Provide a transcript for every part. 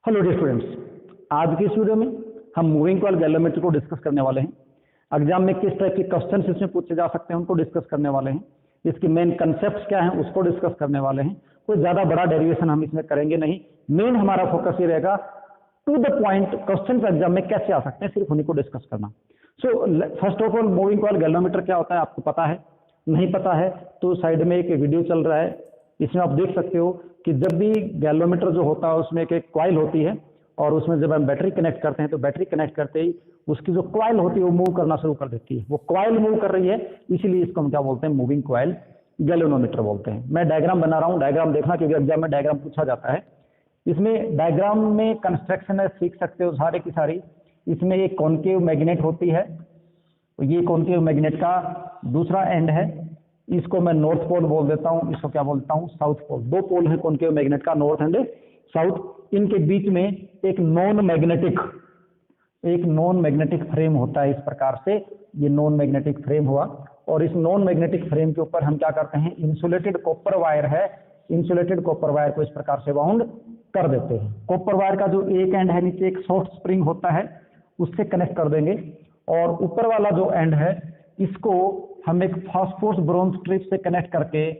Hello dear students, आज के इस वीडियो में हम मूविंग कॉइल गैल्वेनोमीटर को डिस्कस करने वाले हैं। एग्जाम में किस टाइप के क्वेश्चन इसमें पूछे जा सकते हैं उनको डिस्कस करने वाले हैं। इसके मेन कंसेप्ट क्या हैं उसको डिस्कस करने वाले हैं। कोई ज़्यादा बड़ा डेरिवेशन हम इसमें करेंगे नहीं। मेन हमारा फोकस ये रहेगा to the point question exam में कैसे आ सकते हैं, सिर्फ उन्हीं को डिस्कस करना। So first of all, moving coil galvanometer क्या होता है आपको पता है? नहीं पता है तो साइड में एक वीडियो चल रहा है, इसमें आप देख सकते हो कि जब भी गैल्वेनोमीटर जो होता है उसमें एक कॉइल होती है और उसमें जब हम बैटरी कनेक्ट करते हैं तो बैटरी कनेक्ट करते ही उसकी जो कॉइल होती है वो मूव करना शुरू कर देती है। वो कॉइल मूव कर रही है, इसीलिए इसको हम क्या बोलते हैं? मूविंग कॉइल गैल्वेनोमीटर बोलते हैं। मैं डायग्राम बना रहा हूँ, डायग्राम देखना क्योंकि एग्जाम में डायग्राम पूछा जाता है। इसमें डायग्राम में कंस्ट्रक्शन है, सीख सकते हो सारे की सारी। इसमें एक कॉन्केव मैग्नेट होती है, ये कॉन्केव मैग्नेट का दूसरा एंड है, इसको मैं नॉर्थ पोल बोल देता हूँ, इसको क्या बोलता हूँ? South pole. दो पोल है कॉन्केव मैग्नेट का, नॉर्थ एंड साउथ। इनके बीच में एक नॉन मैग्नेटिक फ्रेम होता है। इस प्रकार से ये नॉन मैग्नेटिक फ्रेम हुआ और इस नॉन मैग्नेटिक फ्रेम के ऊपर हम क्या करते हैं? इंसुलेटेड कॉपर वायर है, इंसुलेटेड कॉपर वायर को इस प्रकार से बाउंड कर देते हैं। कॉपर वायर का जो एक एंड है नीचे एक शॉर्ट स्प्रिंग होता है उससे कनेक्ट कर देंगे और ऊपर वाला जो एंड है इसको हम एक फास्फोरस ब्रोंज स्ट्रिप से कनेक्ट करके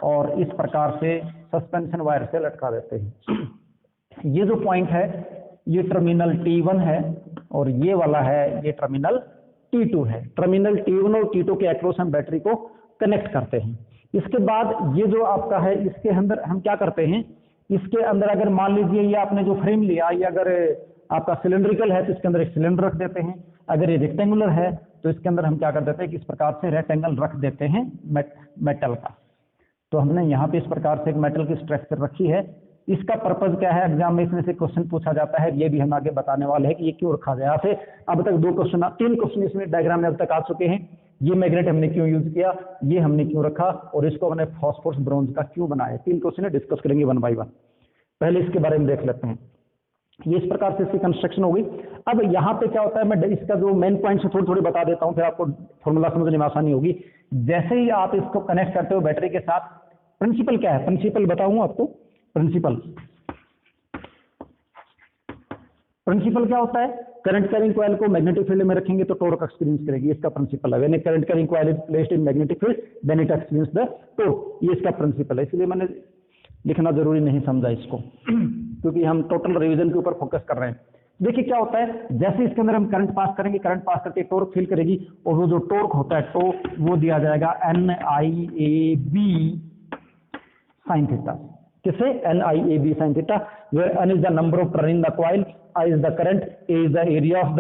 और इस प्रकार से सस्पेंशन वायर से लटका देते हैं। ये जो पॉइंट है ये टर्मिनल T1 है और ये वाला है ये टर्मिनल T2 है। टर्मिनल T1 और T2 के अक्रॉस हम बैटरी को कनेक्ट करते हैं। इसके बाद ये जो आपका है इसके अंदर हम क्या करते हैं? इसके अंदर अगर मान लीजिए ये आपने जो फ्रेम लिया ये अगर आपका सिलेंड्रिकल है तो इसके अंदर एक सिलेंडर रख देते हैं। अगर ये रेक्टेंगुलर है तो इसके अंदर हम क्या कर देते हैं कि इस प्रकार से रेक्टेंगल रख देते हैं मेटल का। तो हमने यहाँ पे इस प्रकार से एक मेटल की स्ट्रक्चर रखी है। इसका पर्पज क्या है? एग्जाम में इसमें से क्वेश्चन पूछा जाता है, ये भी हम आगे बताने वाले हैं कि ये क्यों रखा गया है। अब तक तीन क्वेश्चन इसमें डायग्राम में अब तक आ चुके हैं। ये मैग्नेट हमने क्यों यूज किया, ये हमने क्यों रखा और इसको हमने फास्फोरस ब्रोंज का क्यों बनाया। तीन क्वेश्चन डिस्कस करेंगे वन बाई वन। पहले इसके बारे में देख लेते हैं। ये इस प्रकार से इसकी कंस्ट्रक्शन हो गई। अब यहाँ पे क्या होता है, मैं इसका जो मेन पॉइंट से थोड़ी बता देता हूँ, फिर आपको फॉर्मूला समझने में आसानी होगी। जैसे ही आप इसको कनेक्ट करते हो बैटरी के साथ, प्रिंसिपल क्या है? प्रिंसिपल बताऊँ आपको। प्रिंसिपल क्या होता है? करंट कैरिंग कॉइल को मैग्नेटिक फील्ड में रखेंगे तो टॉर्क एक्सपीरियंस करेगी, इसका प्रिंसिपल है। When a current carrying coil is placed in magnetic field then it experience the torque, ये इसका प्रिंसिपल है। इसलिए मैंने लिखना जरूरी नहीं समझा इसको क्योंकि हम टोटल रिवीजन के ऊपर फोकस कर रहे हैं। देखिए क्या होता है, जैसे इसके अंदर हम करंट पास करेंगे, करंट पास करके टॉर्क फील करेगी और वो जो टॉर्क होता है तो वो दिया जाएगा NIAB sin थीटा। किसे? NIAB sin theta, where N is the number of turn in the coil, I is the current, A is the area of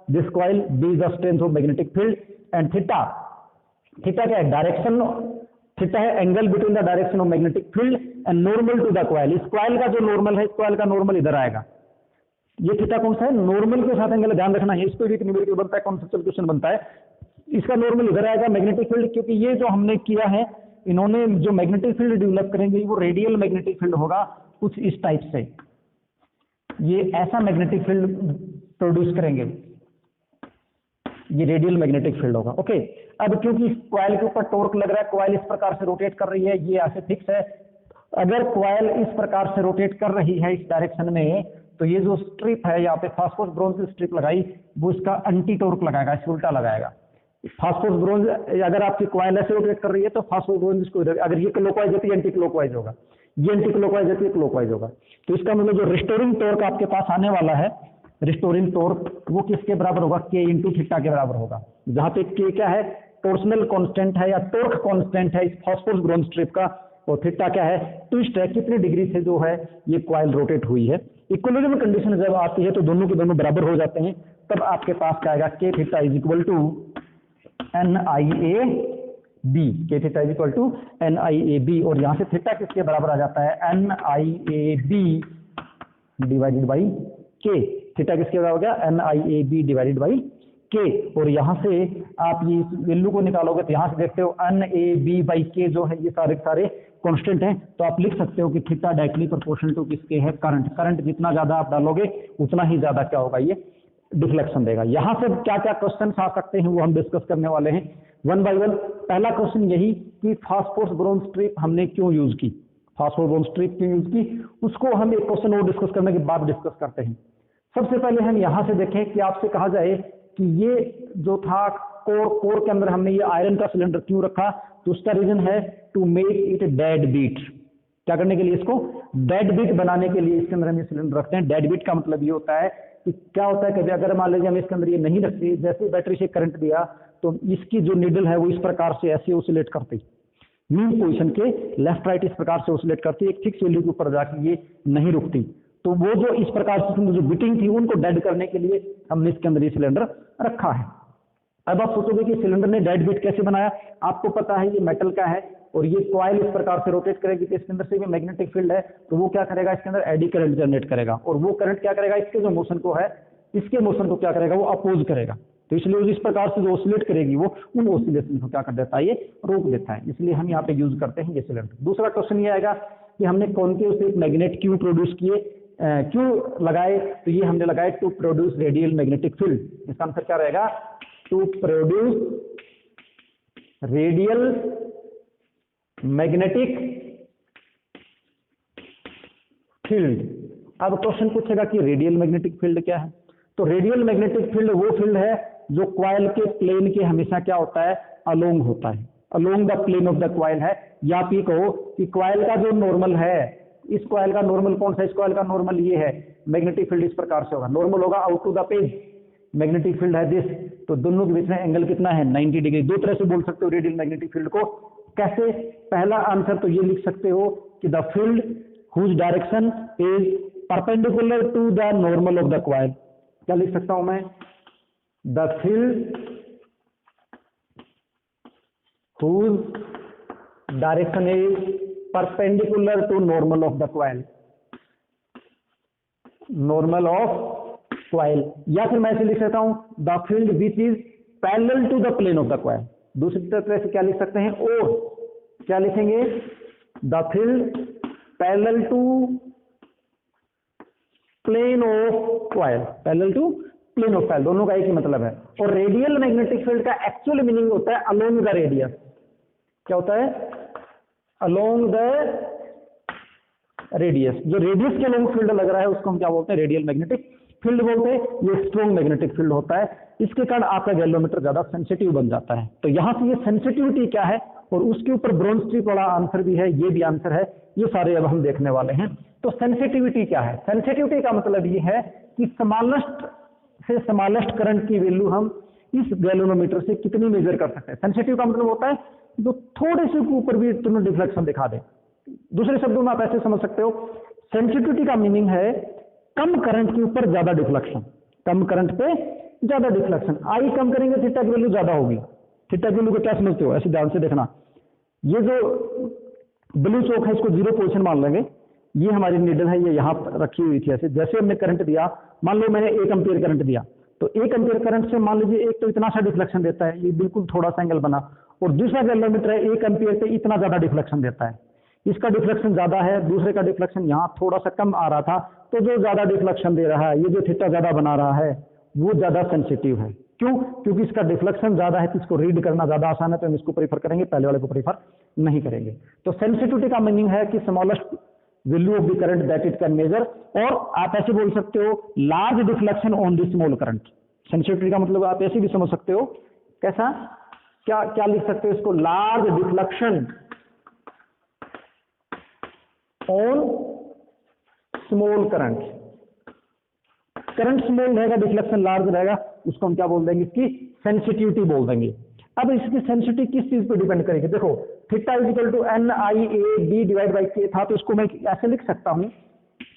this coil, B is the strength of magnetic field and theta क्या है? Direction. Theta है angle between the direction of magnetic field and normal to the coil. इस coil का जो normal है, इस coil का normal इधर आएगा। ये थीटा कौन सा है? नॉर्मल के साथ एंगल, ध्यान रखना है। इस पे भी न्यूमेरिकल बनता है, कॉन्सेप्चुअल क्वेश्चन बनता है। इसका नॉर्मल इधर आएगा मैग्नेटिक फील्ड, क्योंकि ये जो हमने किया है, इन्होंने जो मैग्नेटिक फील्ड डेवलप करेंगे वो रेडियल मैग्नेटिक फील्ड होगा, कुछ इस टाइप से। ये ऐसा मैग्नेटिक फील्ड प्रोड्यूस करेंगे, ये रेडियल मैग्नेटिक फील्ड होगा। ओके, अब क्योंकि इस कॉइल के ऊपर टॉर्क लग रहा है, कॉइल इस प्रकार से रोटेट कर रही है, ये ऐसे फिक्स है। अगर कॉइल इस प्रकार से रोटेट कर रही है इस डायरेक्शन में, तो ये जो स्ट्रिप है यहाँ पे फास्फोरस ब्रोंज की स्ट्रिप लगाई, वो इसका एंटी टॉर्क लगाएगा, इस उल्टा लगाएगा। फास्फोरस ब्रोंज अगर आपकी कॉइल ऐसे रोटेट कर रही है तो फास्फोरस ब्रोंज इसको, अगर ये क्लॉकवाइज होती है एंटी क्लॉकवाइज होगा, ये एंटी क्लॉकवाइज होती है क्लॉकवाइज होगा। तो इसका मतलब जो रिस्टोरिंग टॉर्क आपके पास आने वाला है, रिस्टोरिंग टॉर्क, वो किसके बराबर होगा? K इंटू थीटा के बराबर होगा। जहां पे K क्या है? टॉर्सनल कांस्टेंट है या टॉर्क कांस्टेंट है इस फास्फोरस ब्रोंज स्ट्रिप का, और थीटा क्या है? ट्विस्ट है, कितने डिग्री से जो है ये कॉइल रोटेट हुई है। इक्विलिब्रियम कंडीशन जब आती है तो दोनों के दोनों बराबर हो जाते हैं, तब आपके पास क्या आएगा? K theta is equal to NIAB, K theta is equal to NIAB, और यहाँ से थीटा किसके बराबर आ जाता है? NIAB divided by K। Theta किसके बराबर हो गया? NIAB divided by K। और यहाँ से आप ये वैल्यू को निकालोगे तो यहाँ से देखते हो NAB बाई K जो है ये सारे कांस्टेंट हैं, तो आप लिख सकते हो कि थीटा डायरेक्टली प्रोपोर्शनल टू किसके है? करंट जितना ज्यादा आप डालोगे उतना ही ज्यादा क्या होगा? ये डिफ्लेक्शन देगा। यहाँ से क्या क्या क्वेश्चन आ सकते हैं वो हम डिस्कस करने वाले हैं वन बाय वन। पहला क्वेश्चन यही कि फास्फोरस ब्रोंज स्ट्रिप हमने क्यों यूज की। फास्फोर स्ट्रिप क्यों यूज की, उसको हम एक क्वेश्चन और डिस्कस करने के बाद डिस्कस करते हैं। सबसे पहले हम यहाँ से देखें कि आपसे कहा जाए कि ये जो था कोर के अंदर हमने ये आयरन का सिलेंडर क्यों रखा, तो उसका रीजन है to make it dead beat. क्या करने के लिए, इसको डेड बीट बनाने के लिए इसके अंदर हम ये सिलेंडर रखते हैं। डेड बीट का मतलब ये होता है कि क्या होता है कि अगर मान लीजिए हम इसके अंदर ये नहीं रखते, जैसे बैटरी से करंट दिया तो इसकी जो नीडल है वो इस प्रकार से ऐसे ऑसिलेट करती, मीन पोजीशन के लेफ्ट राइट इस प्रकार से ऑसिलेट करती है, एक फिक्स वैल्यू के ऊपर जाके ये नहीं रुकती। तो वो जो इस प्रकार से जो बीटिंग थी उनको डेड करने के लिए हमने इसके अंदर ये सिलेंडर रखा है। अब आप सोचोगे कि सिलेंडर ने डेड बीट कैसे बनाया, आपको पता है ये मेटल का है और ये कॉइल इस प्रकार से रोटेट करेगी तो इसके अंदर से भी मैग्नेटिक फील्ड है, तो वो क्या करेगा, इसके अंदर एडी करंट जनरेट करेगा और वो करंट क्या करेगा, इसके जो मोशन को है, इसके मोशन को क्या करेगा, वो अपोज करेगा। तो इसलिए इस प्रकार से जो ऑसिलेट करेगी वो उन ऑसिलेशन को क्या कर देता है, ये रोक देता है। इसलिए हम यहाँ पे यूज करते हैं ये सिलेंडर। दूसरा क्वेश्चन ये आएगा कि हमने कौन के उसे मैग्नेट क्यों प्रोड्यूस किए, क्यों लगाए, तो ये हमने लगाए to produce radial magnetic field. इसका आंसर क्या रहेगा, to produce radial magnetic field. अब क्वेश्चन पूछेगा कि रेडियल मैग्नेटिक फील्ड क्या है, तो रेडियल मैग्नेटिक फील्ड वो फील्ड है जो कॉइल के प्लेन के हमेशा क्या होता है, अलोंग होता है, along the plane of the coil है। या आप ये कहो कि कॉइल का जो नॉर्मल है, इस कॉइल का नॉर्मल कौन सा, इस कॉइल का नॉर्मल ये है, मैग्नेटिक फील्ड इस प्रकार से होगा, नॉर्मल होगा out to the page, magnetic field है दिस, तो दोनों के बीच में एंगल कितना है, 90 डिग्री। दो तरह से बोल सकते हो रेडियल मैग्नेटिक फील्ड को। कैसे, पहला आंसर तो ये लिख सकते हो कि the field whose direction is perpendicular to the normal of the coil. क्या लिख सकता हूं मैं, the field whose direction is perpendicular to normal of the coil, normal of coil. या फिर मैं ऐसे लिख सकता हूं the field which is parallel to the plane of the coil. दूसरी तरह से क्या लिख सकते हैं, और क्या लिखेंगे, the field parallel to plane of coil, parallel to plane of coil, दोनों का एक ही मतलब है। और रेडियल मैग्नेटिक फील्ड का एक्चुअल मीनिंग होता है अलोंग द रेडियस। क्या होता है, अलोंग द रेडियस। जो रेडियस के अलोंग फील्ड लग रहा है उसको हम क्या बोलते हैं, रेडियल मैग्नेटिक फील्ड बोलते हैं। ये स्ट्रॉन्ग मैग्नेटिक फील्ड होता है, इसके कारण आपका गैल्वेनोमीटर ज्यादा सेंसिटिव बन जाता है। तो यहां से ये सेंसिटिविटी क्या है और उसके ऊपर ब्रॉन्ज स्ट्रिप वाला आंसर भी है, ये भी आंसर है, ये सारे अब हम देखने वाले हैं। तो सेंसिटिविटी क्या है, सेंसिटिविटी का मतलब ये है कि स्मॉलेस्ट से स्मॉलेस्ट करंट की वैल्यू हम इस गैल्वेनोमीटर से कितनी मेजर कर सकते हैं। सेंसिटिव का मतलब होता है जो थोड़े से ऊपर भी तुम्हें डिफ्लेक्शन दिखा दे। दूसरे शब्दों में आप ऐसे समझ सकते हो, सेंसिटिविटी का मीनिंग है कम करंट के ऊपर ज्यादा डिफ्लेक्शन, कम करंट पे ज्यादा डिफ्लेक्शन। आई कम करेंगे थीटा की वैल्यू ज्यादा होगी। थीटा की वैल्यू को क्या समझते हो, ऐसे ध्यान से देखना, ये जो ब्लू चौक है इसको जीरो पोजीशन मान लेंगे, ये हमारी नीडल है, ये यहाँ रखी हुई थी ऐसे। जैसे हमने करंट दिया, मान लो मैंने 1 एम्पीयर करंट दिया, तो 1 एम्पीयर करंट से मान लीजिए एक तो इतना सा डिफ्लेक्शन देता है, ये बिल्कुल थोड़ा सा एंगल बना, और दूसरा गैल्वेनोमीटर है 1 एम्पीयर पे इतना ज्यादा डिफ्लेक्शन देता है, इसका डिफ्लेक्शन ज्यादा है, दूसरे का डिफ्लेक्शन यहाँ थोड़ा सा कम आ रहा था, तो जो ज्यादा डिफ्लेक्शन दे रहा है, ये जो थीटा ज्यादा बना रहा है, वो ज्यादा सेंसिटिव है। क्यों, क्योंकि इसका डिफ्लेक्शन ज्यादा है, तो इसको रीड करना ज्यादा आसान है, तो हम इसको प्रीफर करेंगे, पहले वाले को प्रीफर नहीं करेंगे। तो सेंसिटिविटी का मीनिंग है कि smallest value of the current that it can measure, और आप ऐसे बोल सकते हो large deflection on the small current. Sensitivity का मतलब आप ऐसे भी समझ सकते हो, कैसा, क्या क्या लिख सकते हो इसको, large deflection on small current. Current small रहेगा, डिफ्लेक्शन लार्ज रहेगा, उसको हम क्या बोल देंगे, इसकी सेंसिटिविटी बोल देंगे। अब इसकी सेंसिटिविटी किस चीज पे डिपेंड करेगी, देखो theta is equal to N I A B divide by K था, तो इसको मैं ऐसे लिख सकता हूं,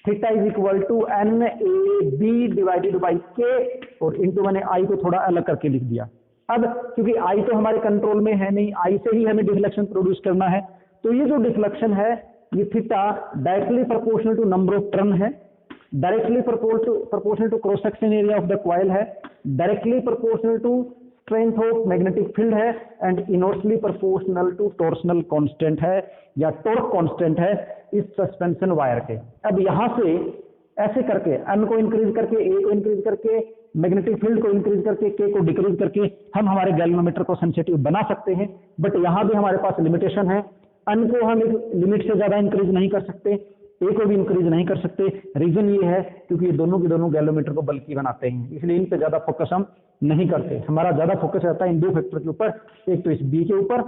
theta is equal to N A B divided by K, और इंटू मैंने आई को थोड़ा अलग करके लिख दिया। अब क्योंकि आई तो हमारे कंट्रोल में है नहीं, आई से ही हमें डिफ्लेक्शन प्रोड्यूस करना है, तो ये जो डिफ्लेक्शन है ये theta directly proportional to number of turn है, directly proportional to cross section area of the coil है, directly proportional to strength of magnetic field है, and inversely proportional to torsional constant है या टॉर्क कांस्टेंट है इस suspension wire के। अब यहां से ऐसे करके एन को इंक्रीज करके, ए को इंक्रीज करके, मैग्नेटिक फील्ड को इंक्रीज करके, के को डिक्रीज करके हम हमारे गैल्वेनोमीटर को सेंसिटिव बना सकते हैं। बट यहां भी हमारे पास लिमिटेशन है, अन को हम एक लिमिट से ज्यादा इंक्रीज नहीं कर सकते, ए को भी इंक्रीज नहीं कर सकते। रीजन ये है क्योंकि ये दोनों के दोनों गैलोमीटर को बल्कि बनाते हैं, इसलिए इन पे ज्यादा फोकस हम नहीं करते। हमारा ज्यादा फोकस रहता है इन दो फैक्टर के ऊपर, एक तो इस बी के ऊपर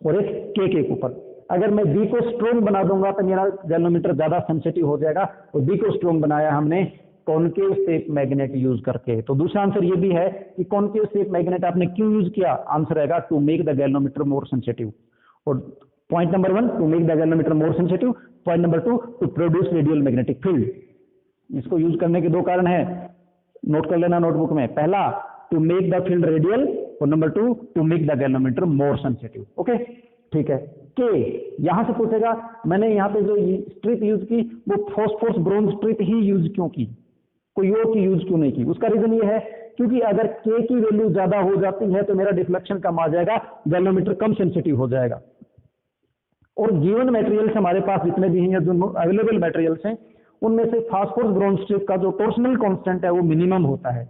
और एक के ऊपर। अगर मैं बी को स्ट्रोंग बना दूंगा तो मेरा गैलोमीटर ज्यादा सेंसिटिव हो जाएगा, और बी को स्ट्रोंग बनाया हमने कॉनकेव शेप मैग्नेट यूज करके। तो दूसरा आंसर ये भी है कि कॉनकेव शेप मैग्नेट आपने क्यों यूज किया, आंसर रहेगा to make the galvanometer more sensitive. और point number 1 to make the galvanometer more sensitive, point number 2 to produce radial magnetic field. इसको यूज करने के दो कारण है, नोट कर लेना नोटबुक में। पहला to make the field radial, और number 2 to make the galvanometer more sensitive. Okay ठीक है। के यहां से पूछेगा मैंने यहाँ पे जो स्ट्रिप यूज की वो फॉस्फोरस ब्रोंज स्ट्रिप ही यूज क्यों की, कोई और की यूज क्यों नहीं की। उसका रीजन ये है क्योंकि अगर के की वैल्यू ज्यादा हो जाती है तो मेरा डिफ्लेक्शन कम आ जाएगा, गैलोमीटर कम सेंसिटिव हो जाएगा। और गिवन मटेरियल्स हमारे पास जितने भी हैं, जो अवेलेबल मटेरियल्स हैं, उनमें से फास्फोरस ब्रोंज स्ट्रिप का जो टॉर्सनल कांस्टेंट है वो मिनिमम होता है।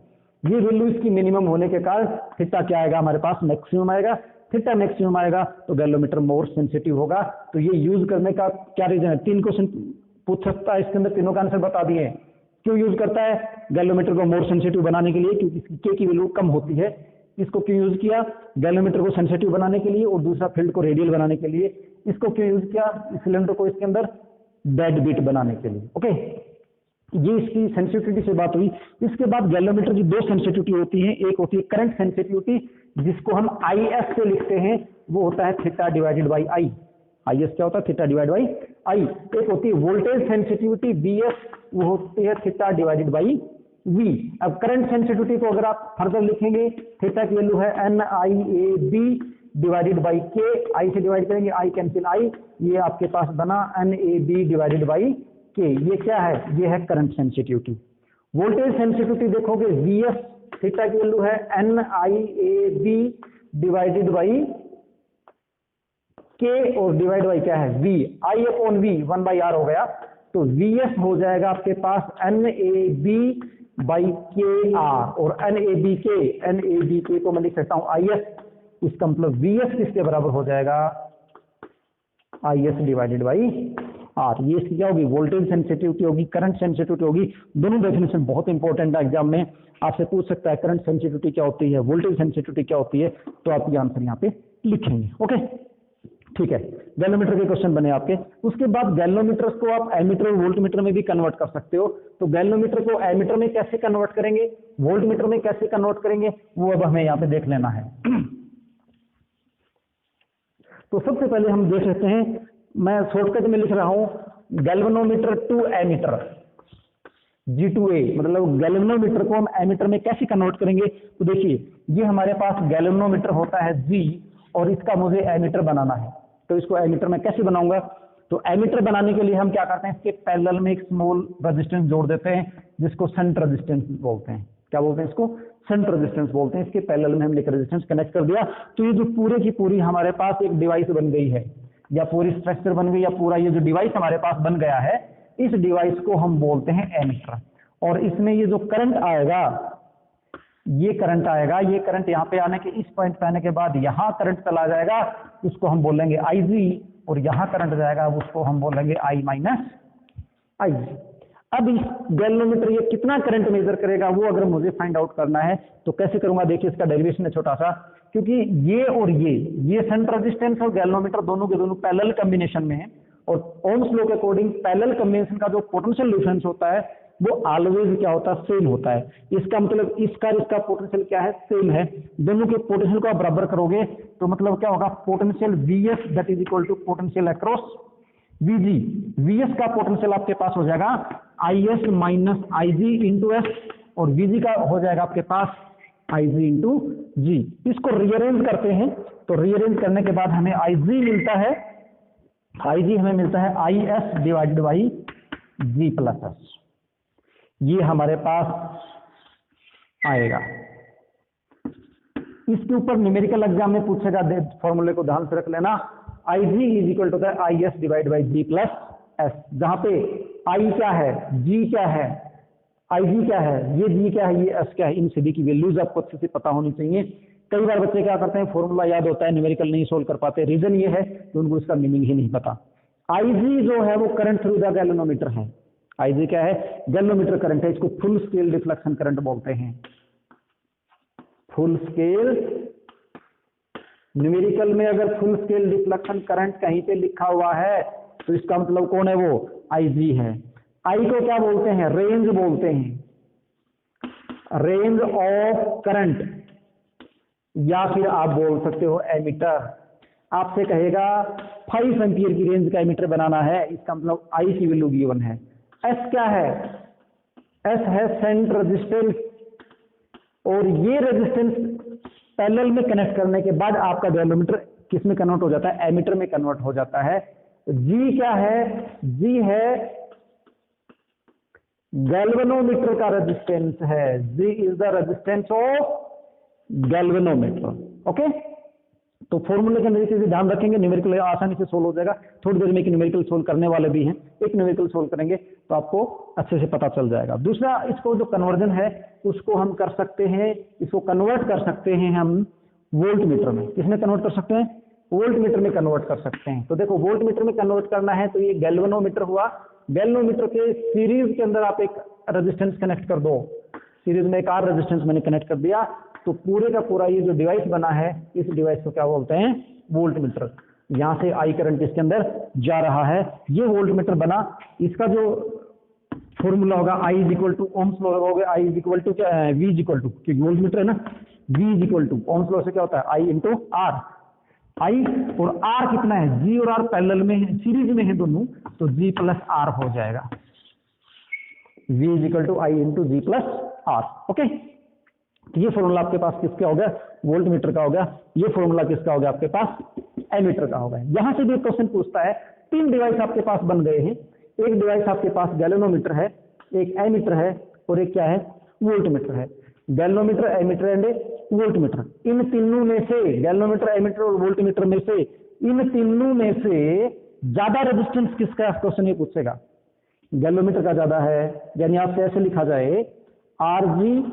ये वैल्यू इसकी मिनिमम होने के कारण थीटा क्या आएगा हमारे पास, मैक्सिमम आएगा। थीटा मैक्सिमम आएगा तो गैलोमीटर मोर सेंसिटिव होगा। तो ये यूज करने का क्या रीजन है, 3 क्वेश्चन पूछ सकता है, इसके अंदर तीनों का आंसर बता दिए। क्यों यूज करता है, गैलोमीटर को मोर सेंसिटिव बनाने के लिए, क्योंकि इसकी के की वैल्यू कम होती है। इसको क्यों यूज किया, गैलोमीटर को सेंसिटिव बनाने के लिए, और दूसरा फील्ड को रेडियल बनाने के लिए। इसको क्यों यूज किया, सिलेंडर को इसके अंदर डेड बीट बनाने के लिए। ओके, ये इसकी सेंसिटिविटी से बात हुई। इसके बाद गैलोमीटर की दो सेंसिटिविटी होती है, एक होती है करंट सेंसिटिविटी जिसको हम IS से लिखते हैं, वो होता है theta divided by I. IS क्या होता है, थीटा डिवाइड बाई आई। एक होती है वोल्टेज सेंसिटिविटी VS, वो होती है थीटा डिवाइडेड बाई V। अब करंट सेंसिटिविटी को अगर आप फर्दर लिखेंगे, थीटा की वैल्यू है NIAB डिवाइडेड बाई K, आई से डिवाइड करेंगे, आई कैंसिल आई, ये आपके पास बना NAB डिवाइडेड बाई K। ये क्या है, ये है करंट सेंसिटिविटी। वोल्टेज सेंसिटिविटी देखोगे VS, थीटा की वैल्यू है NIAB डिवाइडेड बाई K, और डिवाइड बाई क्या है V, I upon V, 1/R हो गया। तो VS हो जाएगा आपके पास NAB बाई KR, और NABK को मैं लिख सकता हूं IS। इसका मतलब VS किसके बराबर हो जाएगा, IS डिवाइडेड बाई R। ये इसकी क्या होगी, वोल्टेज सेंसिटिविटी होगी, करंट सेंसिटिविटी होगी। दोनों डेफिनेशन बहुत इंपॉर्टेंट है, एग्जाम में आपसे पूछ सकता है करंट सेंसिटिविटी क्या होती है, वोल्टेज सेंसिटिविटी क्या होती है, तो आप ये आंसर यहाँ पे लिखेंगे। ओके ठीक है, गैलोमीटर के क्वेश्चन बने आपके। उसके बाद गैलोमीटर को आप एमीटर और वोल्टमीटर में भी कन्वर्ट कर सकते हो। तो गैलोमीटर को एमीटर में कैसे कन्वर्ट करेंगे, वोल्टमीटर में कैसे कन्वर्ट करेंगे, वो अब हमें यहाँ पे देख लेना है। तो सबसे पहले हम देख लेते हैं, मैं शॉर्टकट में लिख रहा हूं गैल्वेनोमीटर टू एमीटर, G2A, मतलब गैल्वेनोमीटर को हम एमीटर में कैसे कन्वर्ट करेंगे। तो देखिए, ये हमारे पास गैल्वेनोमीटर होता है G, और इसका मुझे एमीटर बनाना है। तो इसको एमीटर में कैसे बनाऊंगा, तो एमीटर बनाने के लिए हम क्या करते हैं, इसके पैरेलल में एक स्मॉल रेजिस्टेंस जोड़ देते हैं, जिसको शंट रेजिस्टेंस बोलते हैं। क्या बोलते हैं इसको, शंट रेजिस्टेंस बोलते हैं। इसके पैरेलल में हमने एक रेजिस्टेंस कनेक्ट कर दिया, तो ये जो पूरे की पूरी हमारे पास एक डिवाइस बन गई है, या पूरी स्ट्रक्चर बन गई, या पूरा ये जो डिवाइस हमारे पास बन गया है, इस डिवाइस को हम बोलते हैं एमीटर। और इसमें ये जो करंट आएगा, ये करंट आएगा, ये करंट यहाँ पे आने के, इस पॉइंट पे आने के बाद यहाँ करंट चला जाएगा, उसको हम बोलेंगे IG, और यहाँ करंट जाएगा, उसको हम बोलेंगे I माइनस IG। अब इस गैल्वेनोमीटर ये कितना करंट मेजर करेगा, वो अगर मुझे फाइंड आउट करना है तो कैसे करूंगा। देखिए, इसका डेरिवेशन है छोटा सा, क्योंकि ये और ये शंट रेजिस्टेंस और गैल्वेनोमीटर दोनों के दोनों पैरेलल कॉम्बिनेशन में है, और ओम्स लॉ के अकॉर्डिंग पैरेलल कॉम्बिनेशन का जो पोटेंशियल डिफरेंस होता है वो ऑलवेज क्या होता है, सेम होता है। इसका मतलब इसका पोटेंशियल क्या है, सेम है। दोनों के पोटेंशियल को आप बराबर करोगे तो मतलब क्या होगा, potential VS that is equal to potential across VG। VS का पोटेंशियल आपके पास हो जाएगा IS minus IG into S, और VG का हो जाएगा आपके पास IG इंटू G। इसको रीअरेंज करते हैं, तो रीअरेंज करने के बाद हमें IG मिलता है, IG हमें मिलता है IS divided by G plus S। ये हमारे पास आएगा। इसके ऊपर न्यूमेरिकल एग्जाम में पूछेगा, फॉर्मूले को ध्यान से रख लेना, IG is equal to IS divide by G plus S, जहां पे I क्या है, G क्या है, IG क्या है, ये G क्या है, ये S क्या है। इन सभी की वैल्यूज आपको अच्छे से पता होनी चाहिए। कई बार बच्चे क्या करते हैं, फॉर्मूला याद होता है, न्यूमेरिकल नहीं सोल्व कर पाते। रीजन ये है कि उनको इसका मीनिंग ही नहीं पता। आईजी जो है वो करंट थ्रू द गैल्वेनोमीटर है। आईजी क्या है, गैल्वेनोमीटर करंट है, इसको फुल स्केल डिफ्लेक्शन करंट बोलते हैं। फुल स्केल, न्यूमेरिकल में अगर फुल स्केल डिफ्लेक्शन करंट कहीं पे लिखा हुआ है तो इसका मतलब कौन है, वो आईजी है। आई को क्या बोलते हैं, रेंज बोलते हैं, रेंज ऑफ करंट, या फिर आप बोल सकते हो एमीटर। आपसे कहेगा 5 एम्पियर की रेंज का एमीटर बनाना है, इसका मतलब आई की वैल्यू गिवन है। एस क्या है, एस है सेंट रेजिस्टेंस, और ये रेजिस्टेंस पैरेलल में कनेक्ट करने के बाद आपका गैल्वेनोमीटर किस में कन्वर्ट हो जाता है, एमीटर में कन्वर्ट हो जाता है। जी क्या है, जी है गैल्वेनोमीटर का रेजिस्टेंस है, G is the resistance of galvanometer. Okay, तो फॉर्मूले के अंदर चीजें ध्यान रखेंगे, न्यूमेरिकल आसानी से सोल्व हो जाएगा। थोड़ी देर में एक न्यूमेरिकल सोल्व करने वाले भी हैं, एक न्यूमेरिकल सोल्व करेंगे तो आपको अच्छे से पता चल जाएगा। दूसरा, इसको जो कन्वर्जन है उसको हम कर सकते हैं, इसको कन्वर्ट कर सकते हैं हम वोल्ट मीटर में। किसमें कन्वर्ट कर सकते हैं, वोल्ट मीटर में कन्वर्ट कर सकते हैं। तो देखो, वोल्ट मीटर में कन्वर्ट करना है तो ये गैल्वेनोमीटर हुआ, गैल्वेनोमीटर के सीरीज के अंदर आप एक रेजिस्टेंस कनेक्ट कर दो, सीरीज में एक आर रेजिस्टेंस मैंने कनेक्ट कर दिया, तो पूरे का पूरा ये जो डिवाइस बना है, इस डिवाइस को क्या बोलते हैं, वोल्ट मीटर। यहां से आई करंट इसके अंदर जा रहा है, ये वोल्ट मीटर बना। इसका जो फॉर्मूला होगा I is equal to Ohm's law होगा, I is equal to V is equal to, क्योंकि वोल्ट मीटर है ना, V is equal to Ohm's law से क्या होता है, आई इंटू आर। आई और आर कितना है, जी और आर पैरेलल में है, सीरीज में है दोनों, तो जी प्लस आर हो जाएगा। V is equal to I into G plus R. Okay, तो ये फॉर्मूला आपके पास किसका हो गया, वोल्ट मीटर का हो गया। ये फॉर्मूला किसका हो गया, आपके पास एमीटर का हो गया। यहां से भी क्वेश्चन पूछता है, 3 डिवाइस आपके पास बन गए हैं, एक डिवाइस आपके पास गैल्वेनोमीटर है, एक एमीटर है, और एक क्या है, वोल्ट मीटर है। Galvanometer, ammeter and voltmeter, इन तीनों में से, गैल्वेनोमीटर, एमीटर और वोल्ट मीटर में से, इन तीनों में से ज्यादा रेजिस्टेंस किसका, क्वेश्चन ये पूछेगा। गैल्वेनोमीटर का ज्यादा है, यानी आपसे ऐसे लिखा जाए R G,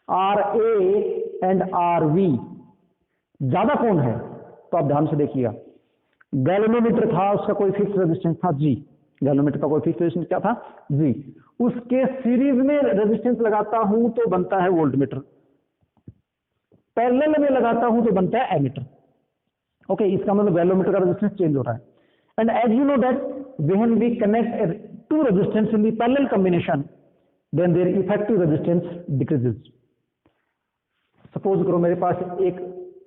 R A and R V, ज्यादा कौन है, तो आप ध्यान से देखिएगा। गैल्वेनोमीटर था, उसका कोई फिक्स रेजिस्टेंस था जी, गैल्वेनोमीटर का कोई फिक्स रेजिस्टेंस क्या था, जी। उसके सीरीज में रेजिस्टेंस लगाता हूं तो बनता है वोल्ट मीटर, पैरेलल में लगाता हूं तो बनता है एमीटर। ओके, इसका मतलब गैल्वेनोमीटर का रेजिस्टेंस चेंज हो रहा है। And as you know that when we connect two resistance in the parallel combination, then their effective resistance decreases. Suppose करो मेरे पास एक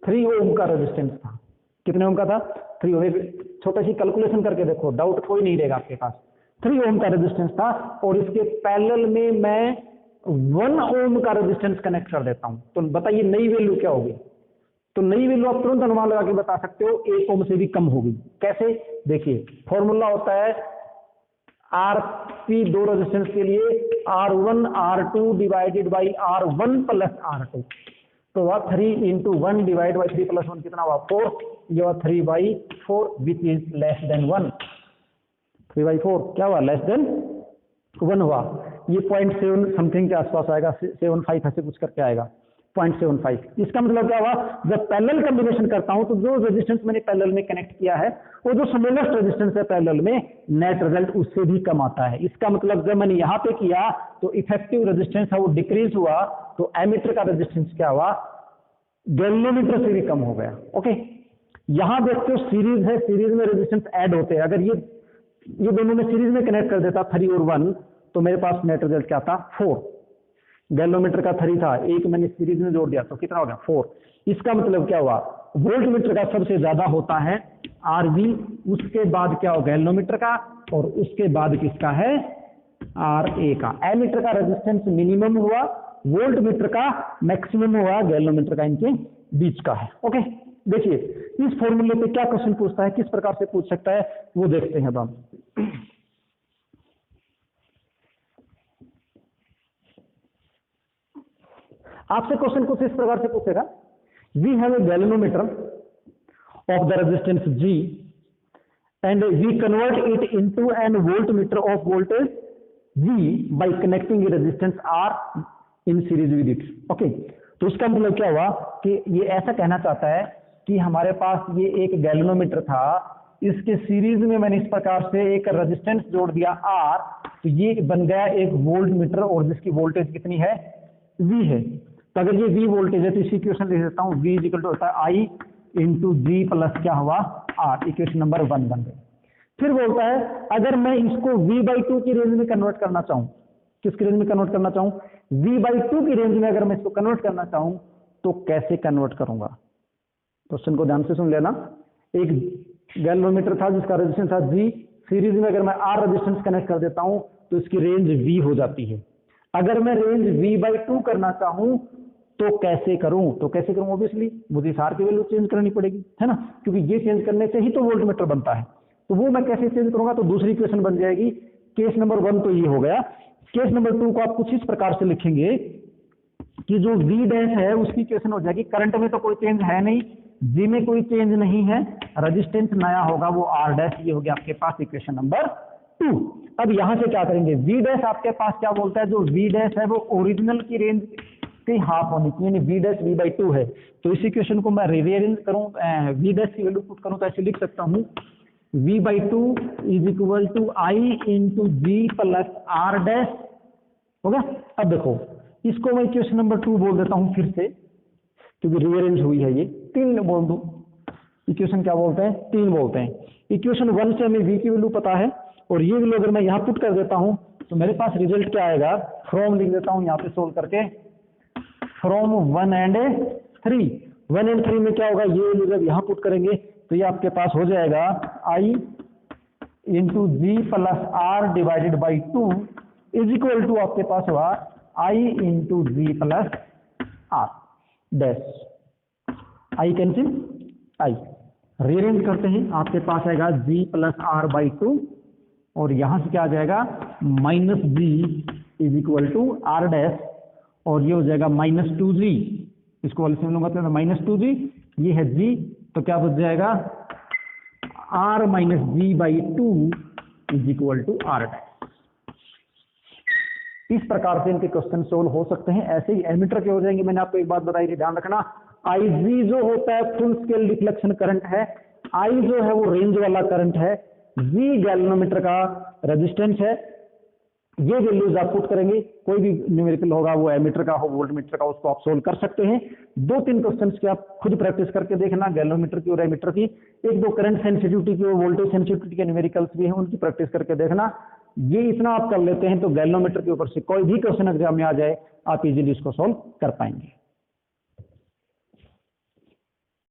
3 ओम का रेजिस्टेंस था, कितने ओम का था, 3 ओम। छोटा सी कैलकुलेशन करके देखो, डाउट कोई नहीं रहेगा आपके पास। 3 ओम का रेजिस्टेंस था और इसके पैरेलल में मैं 1 ओम का रेजिस्टेंस कनेक्ट कर देता हूं, तो बताइए नई वैल्यू क्या होगी। तो नई वैल्यू आप तुरंत अनुमान लगा के बता सकते हो, 1 ओम से भी कम होगी। कैसे, देखिए फॉर्मूला होता है आरपी, 2 रेजिस्टेंस के लिए R1 R2 divided by R1 plus R2, तो वह 3 इंटू 1 डिवाइड बाई 3 प्लस 1 कितना हुआ, 4, ये हुआ 3/4 विच इज लेस देन 1। 3/4 क्या हुआ, लेस देन 1 हुआ। ये 0.7 समथिंग के आसपास आएगा, 75 ऐसे कुछ करके आएगा, 0.75। इसका मतलब क्या हुआ, जब पैरेलल कॉम्बिनेशन करता हूं तो जो रेजिस्टेंस मैंने पैरेलल में कनेक्ट किया है, वो जो स्मॉलेस्ट रेजिस्टेंस है पैरेलल में, नेट रिजल्ट उससे भी कम आता है। इसका मतलब जब मैंने यहां पे किया तो इफेक्टिव रेजिस्टेंस है वो डिक्रीज हुआ, तो एमीटर का रेजिस्टेंस क्या हुआ, गैल्वेनोमीटर से भी कम हो गया। ओके, यहां देखते हो सीरीज है, सीरीज में रेजिस्टेंस ऐड होते हैं। अगर ये दोनों में सीरीज में कनेक्ट कर देता 3 और 1, तो मेरे पास नेट रिजल्ट क्या था, 4। गैल्वेनोमीटर का 3 था, एक मैंने सीरीज में जोड़ दिया तो कितना हो गया, 4। इसका मतलब क्या हुआ, वोल्ट मीटर का सबसे ज्यादा होता है आरवी, उसके बाद क्या हो गैल्वेनोमीटर का, और उसके बाद किसका है, आर ए का। एमीटर का रेजिस्टेंस मिनिमम हुआ, वोल्ट मीटर का मैक्सिमम हुआ, गैल्वेनोमीटर का इनके बीच का है। ओके, देखिए इस फॉर्मूले पे क्या क्वेश्चन पूछता है, किस प्रकार से पूछ सकता है, वो देखते हैं अब हम। आपसे क्वेश्चन कुछ इस प्रकार से पूछेगा, we have a galvanometer of the resistance G and we convert it into an voltmeter of voltage G by connecting a resistance R in series with it. Okay, तो उसका मतलब क्या हुआ कि ये ऐसा कहना चाहता है कि हमारे पास ये एक गैल्वेनोमीटर था, इसके सीरीज में मैंने इस प्रकार से एक रेजिस्टेंस जोड़ दिया R, तो ये बन गया एक वोल्ट मीटर और जिसकी वोल्टेज कितनी है, V है। तो अगर ये V वोल्टेज है तो इसी इक्वेशन लिख देता हूँ, V इक्वल टू होता है I इंटू G प्लस क्या हुआ R, इक्वेशन नंबर 1 बन गई। फिर बोलता है अगर मैं इसको V/2 की रेंज में कन्वर्ट करना चाहूँ, किसकी रेंज में कन्वर्ट करना चाहूँ, V/2 की रेंज में अगर मैं इसको कन्वर्ट करना चाहूँ तो कैसे कन्वर्ट करूंगा। क्वेश्चन को ध्यान से सुन लेना। एक गैल्वेनोमीटर था जिसका रेजिस्टेंस था G, सीरीज में अगर मैं R रेजिस्टेंस कनेक्ट कर देता हूं तो इसकी रेंज V हो जाती है। अगर मैं रेंज V/2 करना चाहूं तो कैसे करूं, ऑब्वियसली मुझे इस R की वैल्यू चेंज करनी पड़ेगी, है ना, क्योंकि ये चेंज करने से ही तो वोल्टमीटर बनता है। तो वो मैं कैसे चेंज करूंगा, तो दूसरी इक्वेशन बन जाएगी। केस नंबर 1 तो ये हो गया। केस नंबर 2 को आप कुछ इस प्रकार से लिखेंगे कि जो V डैश है उसकी इक्वेशन हो जाएगी, करंट में तो कोई चेंज है नहीं, G में कोई चेंज नहीं है, रेजिस्टेंस नया होगा वो R डैश, ये हो गया आपके पास इक्वेशन नंबर 2। अब यहां से क्या करेंगे, V डैश आपके पास क्या बोलता है, जो V डैश है वो ओरिजिनल की रेंज के हाफ होनी चाहिए, यानी V डैश V/2 है। तो इस इक्वेशन को मैं रीअरेंज करूं, V डैश की वैल्यू पुट करूं तो ऐसे लिख सकता हूं, V/2 is equal to I into G plus R dash, होगा। अब देखो इसको मैं इक्वेशन नंबर 2 बोल देता हूं फिर से, क्योंकि रीअरेंज हुई है ये, 3 बोल दूं, इक्वेशन क्या बोलते हैं, 3 बोलते हैं। इक्वेशन 1 से हमें V की वैल्यू पता है और ये वैल्यू अगर मैं यहाँ पुट कर देता हूं तो मेरे पास रिजल्ट क्या आएगा, फ्रॉम लिख देता हूं यहाँ पे सोल्व करके, फ्रॉम 1 and 3। 1 and 3 में क्या होगा, ये वैल्यू जब यहाँ पुट करेंगे तो ये आपके पास हो जाएगा I into G plus R divided by 2 is equal to आपके पास हुआ I into G plus R dash, I cancel I, rearrange करते हैं, आपके पास आएगा G प्लस R/2 और यहां से क्या आ जाएगा minus G is equal to R dash, और ये हो जाएगा -2G, इसको एलसीएम लूंगा तो -2G, ये है G, तो क्या बच जाएगा R minus G/2 is equal to R dash. इस प्रकार से इनके क्वेश्चन सोल्व हो सकते हैं। ऐसे ही एमीटर के हो जाएंगे। मैंने आपको एक बात बताई थी, ध्यान रखना, IG जो होता है फुल स्केल डिफ्लेक्शन करंट है, I जो है वो रेंज वाला करंट है, G गैल्वेनोमीटर का रेजिस्टेंस है। ये वैल्यूज आप पुट करेंगे, कोई भी न्यूमेरिकल होगा वो एमीटर का हो वोल्टमीटर का, उसको आप सोल्व कर सकते हैं। 2-3 क्वेश्चंस की आप खुद प्रैक्टिस करके देखना, गैल्वेनोमीटर की और एमीटर की, 1-2 करंट सेंसिटिविटी की और वोल्टेज सेंसिटिविटी के न्यूमेरिकल्स भी हैं, उनकी प्रैक्टिस करके देखना। ये इतना आप कर लेते हैं तो गैल्वेनोमीटर के ऊपर से कोई भी क्वेश्चन एग्जाम में आ जाए आप इजीली इसको सोल्व कर पाएंगे।